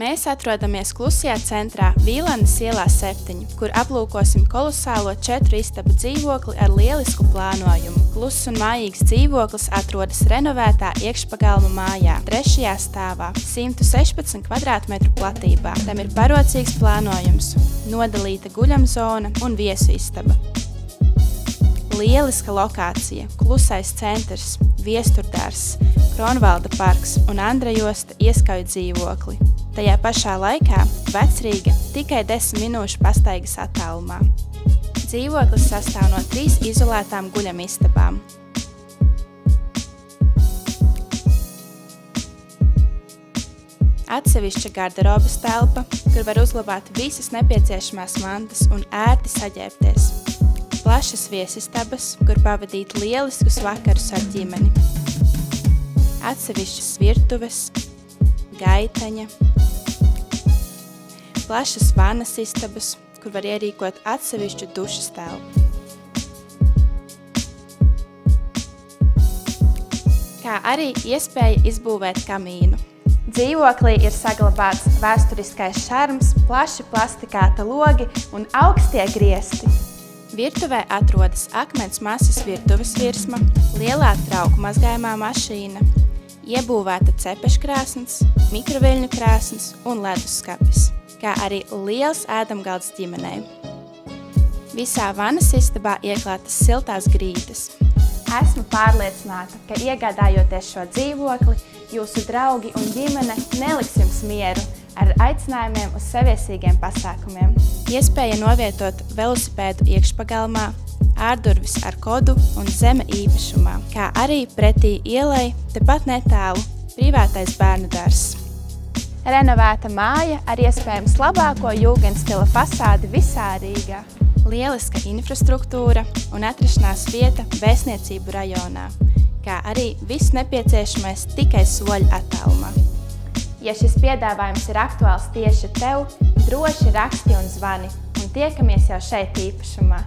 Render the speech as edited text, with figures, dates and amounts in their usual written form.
Mēs atrodamies klusajā centrā Vīlandes ielā 7, kur aplūkosim kolosālo 4 istabu dzīvokli ar lielisku plānojumu. Kluss un mājīgs dzīvoklis atrodas renovētā iekšpagalma mājā, 3. stāvā, 116 kvadrātmetru platībā. Tam ir parocīgs plānojums, nodalīta guļamzona un viesu istaba. Lieliska lokācija, klusais centrs, viesturdārs, Kronvalda parks un Andrajosta ieskauj dzīvokli. Tajā pašā laikā Vecrīga tikai 10 minūšu pastaigas attālumā. Dzīvoklis sastāv no 3 izolētām guļamistabām. Atsevišķa garderobas telpa, kur var uzglabāt visas nepieciešamās mantas un ērti saģērbties. Plašas viesistabas, kur pavadīt lieliskus vakarus ar ģimeni. Atsevišķas virtuves, gaiteņa, plašas vannas istabas, kur var ierīkot atsevišķu dušas telpu. Kā arī iespēja izbūvēt kamīnu. Dzīvoklī ir saglabāts vēsturiskais šarms, plaši plastikāta logi un augstie griesti. Virtuvē atrodas akmens masas virtuves virsma, lielā trauku mazgājumā mašīna, iebūvēta cepeškrāsns, mikroviļņu krāsns un leduskapis, kā arī liels ēdamgalds ģimenei. Visā vannas istabā ieklātas siltās grīdas. Esmu pārliecināta, ka iegādājoties šo dzīvokli, jūsu draugi un ģimene neliks jums mieru ar aicinājumiem uz saviesīgiem pasākumiem. Iespēja novietot velosipēdu iekšpagalmā, ārdurvis ar kodu un zeme īpašumā, kā arī pretī ielai, tepat netālu, privātais bērnu dārzs. Renovēta māja ar iespējams labāko jūgenstila fasādi visā Rīgā. Lieliska infrastruktūra un atrašanās vieta vēstniecību rajonā, kā arī viss nepieciešamais tikai soļu attālumā. Ja šis piedāvājums ir aktuāls tieši tev, droši raksti un zvani, un tiekamies jau šeit īpašumā.